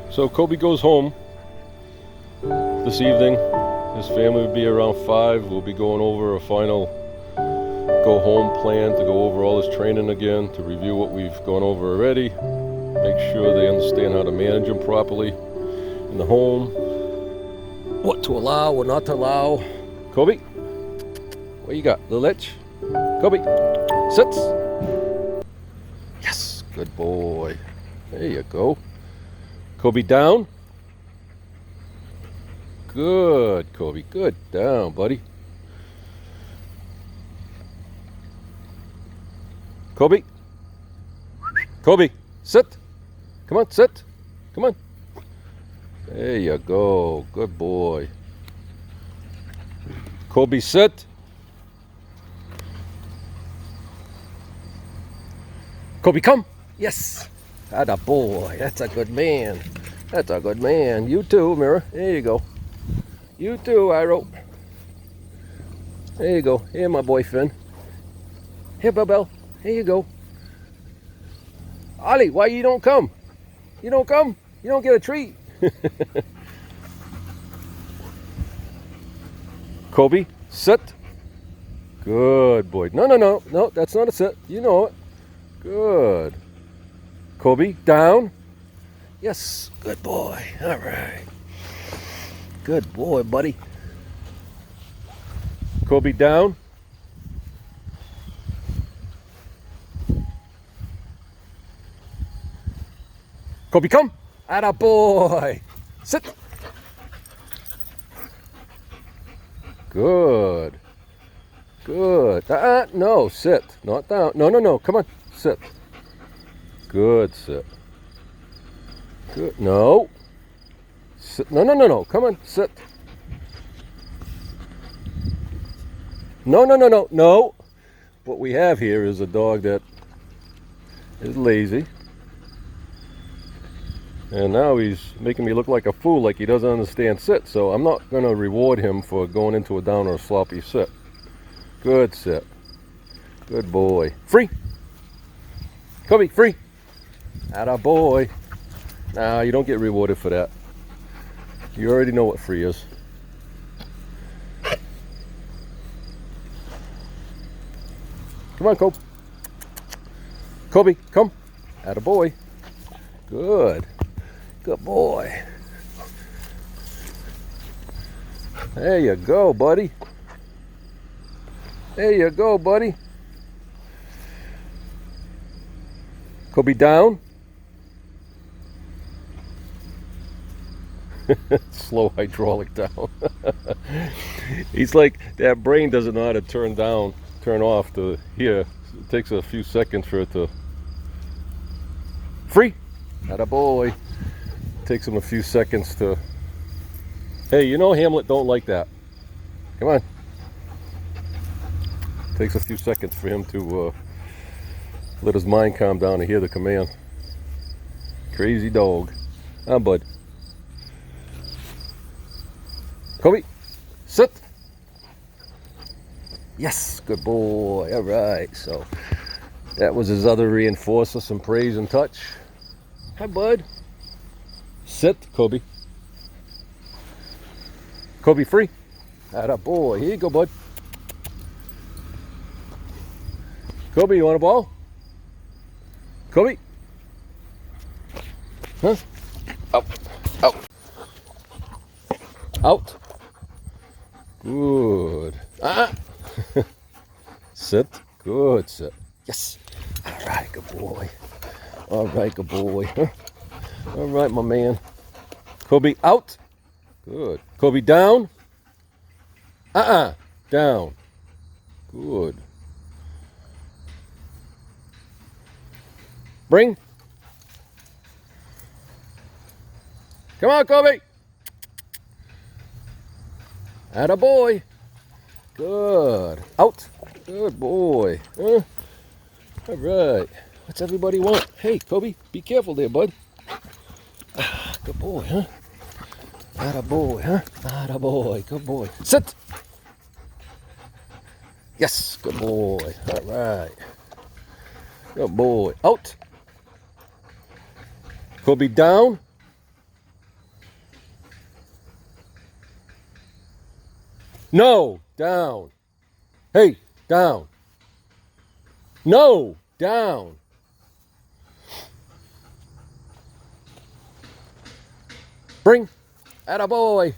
So Coby goes home this evening. His family will be around 5. We'll be going over a final go home plan to go over all his training again, to review what we've gone over already, make sure they understand how to manage them properly in the home, what to allow, what not to allow. Coby, what you got? Little itch? Coby, sits. Yes, good boy. There you go. Coby, down. Good, Coby. Good. Down, buddy. Coby. Coby, sit. Come on, sit. Come on. There you go. Good boy. Coby, sit. Coby, come. Yes. Atta boy. That's a good man. That's a good man. You too, Mira. There you go. You too, Iro. There you go. Here, my boy Finn. Here, Bell. Here you go. Ollie, why you don't come? You don't come? You don't get a treat. Coby, sit. Good boy. No, that's not a sit. You know it. Good. Coby, down. Yes, good boy. All right. Good boy, buddy. Coby, down. Coby, come. Atta boy. Sit. Good. Good. No, sit. Not down. No. Come on. Sit. Good, sit. Good. No. Sit. No. Come on, sit. No. What we have here is a dog that is lazy. And now he's making me look like a fool, like he doesn't understand sit. So I'm not going to reward him for going into a down or a sloppy sit. Good sit. Good boy. Free. Coby, free. Atta boy. Nah, you don't get rewarded for that. You already know what free is. Come on, Coby. Coby, come. Atta boy. Good. Good boy. There you go, buddy. There you go, buddy. Coby, down. Slow hydraulic down. He's like, that brain doesn't know how to turn off to here. It takes a few seconds for it to. Free. Atta boy. Takes him a few seconds to. Hey, you know Hamlet don't like that. Come on. Takes a few seconds for him to let his mind calm down and hear the command. Crazy dog. Bud. Coby, sit. Yes, good boy. All right. So that was his other reinforcer, some praise and touch. Hi, bud. Sit, Coby. Coby, free. Atta boy. Here you go, bud. Coby, you want a ball? Coby? Huh? Out. Out. Good. Sit. Good sit. Yes. All right, good boy. All right, good boy. Huh? All right, my man. Coby, out. Good. Coby, down. Down. Good. Bring. Come on, Coby. Atta boy. Good. Out. Good boy. All right. What's everybody want? Hey, Coby, be careful there, bud. Good boy, huh? Atta boy, huh? Atta boy. Good boy. Sit. Yes, good boy. All right. Good boy. Out. Coby down. No, down. Hey, down. No, down. Bring. Atta boy.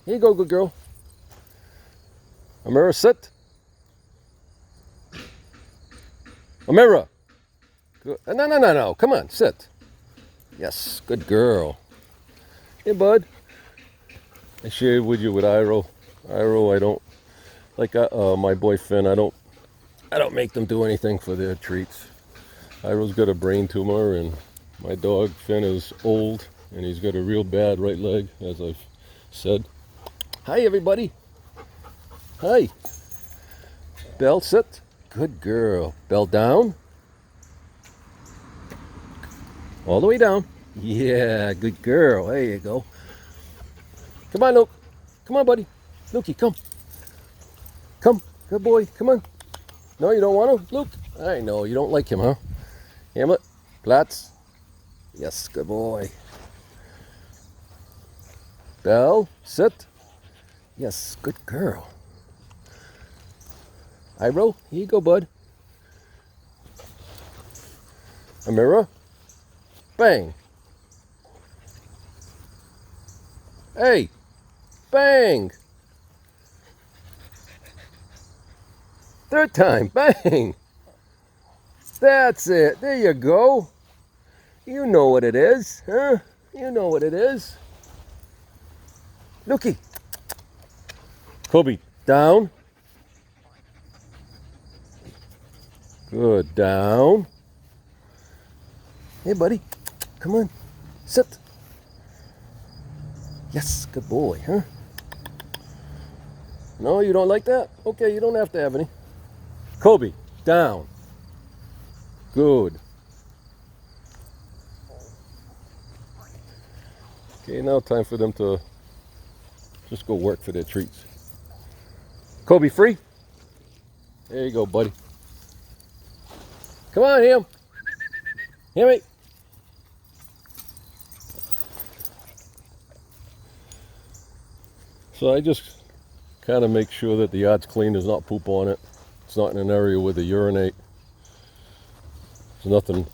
Here you go, good girl. Amira, sit. Amira. Good. No. Come on, sit. Yes, good girl. Hey, bud. I shared with you with Iro. Iro, I don't like my boy Finn. I don't make them do anything for their treats. Iro's got a brain tumor, and my dog Finn is old, and he's got a real bad right leg, as I've said. Hi, everybody. Hi. Belle, sit. Good girl. Belle, down. All the way down. Yeah, good girl. There you go. Come on, Luke. Come on, buddy. Lukey, come. Come. Good boy. Come on. No, you don't want to? Luke. I know. You don't like him, huh? Hamlet. Platz. Yes, good boy. Belle, sit. Yes, good girl. Iro, here you go, bud. Amira. Bang. Hey. Bang. Third time. Bang. That's it. There you go. You know what it is, huh? You know what it is. Looky. Coby, down. Good, down. Hey, buddy. Come on. Sit. Yes, good boy, huh? No, you don't like that? Okay, you don't have to have any. Coby, down. Good. Okay, now time for them to just go work for their treats. Coby, free? There you go, buddy. Come on, Ham. Hammy. So I just kind of make sure that the yard's clean. There's not poop on it. It's not in an area where they urinate. There's nothing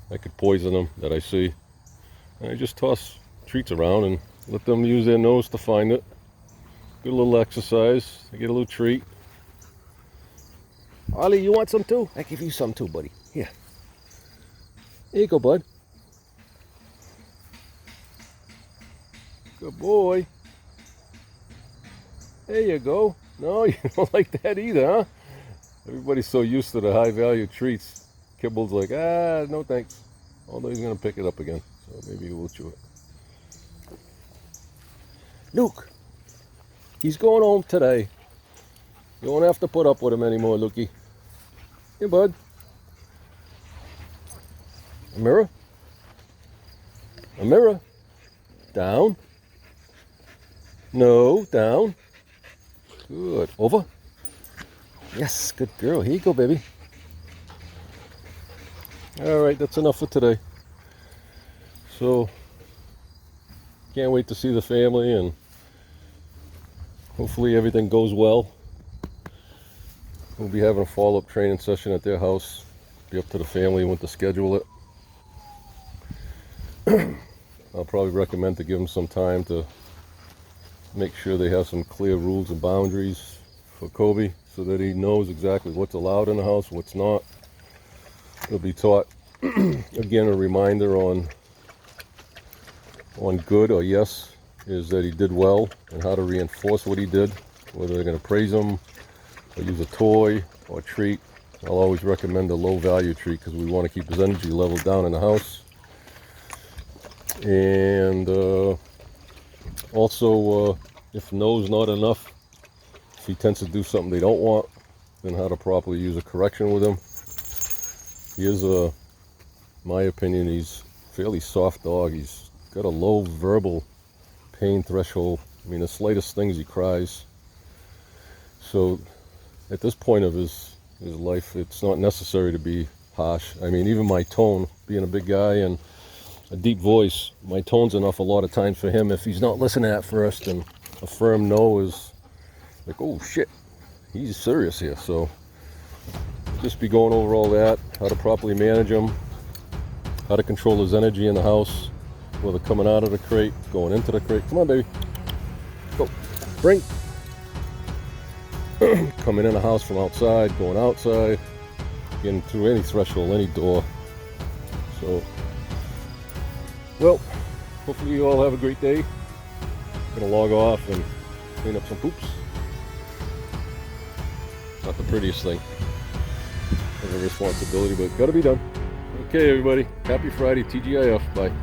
that could poison them that I see. And I just toss treats around and let them use their nose to find it. Get a little exercise. They get a little treat. Ollie, you want some too? I give you some too, buddy. Here. Here you go, bud. Good boy. There you go. No, you don't like that either, huh? Everybody's so used to the high value treats. Kibble's like, no thanks. Although he's going to pick it up again. So maybe he will chew it. Luke. He's going home today. You won't have to put up with him anymore, Lukey. Hey, bud. Amira. Amira. Down. No, down. Good. Over. Yes, good girl. Here you go, baby. All right, that's enough for today. So, can't wait to see the family, and hopefully everything goes well. We'll be having a follow-up training session at their house. Be up to the family when to schedule it. I'll probably recommend to give them some time to make sure they have some clear rules and boundaries for Coby, so that he knows exactly what's allowed in the house, what's not. He'll be taught, again, a reminder on good or yes is that he did well, and how to reinforce what he did, whether they're going to praise him or use a toy or treat. I'll always recommend a low value treat because we want to keep his energy level down in the house. And also, if no's not enough, if he tends to do something they don't want, then how to properly use a correction with him. He is my opinion, he's a fairly soft dog. He's got a low verbal pain threshold. I mean, the slightest things he cries. So at this point of his life, it's not necessary to be harsh. I mean, even my tone, being a big guy and a deep voice, my tone's enough a lot of times for him. If he's not listening at first, and a firm no is like, oh shit, he's serious here. So just be going over all that, how to properly manage him, how to control his energy in the house, whether coming out of the crate, going into the crate. Come on, baby. Go. Bring. Coming in the house from outside, going outside, getting through any threshold, any door. So, well, hopefully you all have a great day. I'm gonna log off and clean up some poops. Not the prettiest thing of a responsibility, but gotta be done. Okay, everybody. Happy Friday, TGIF. Bye.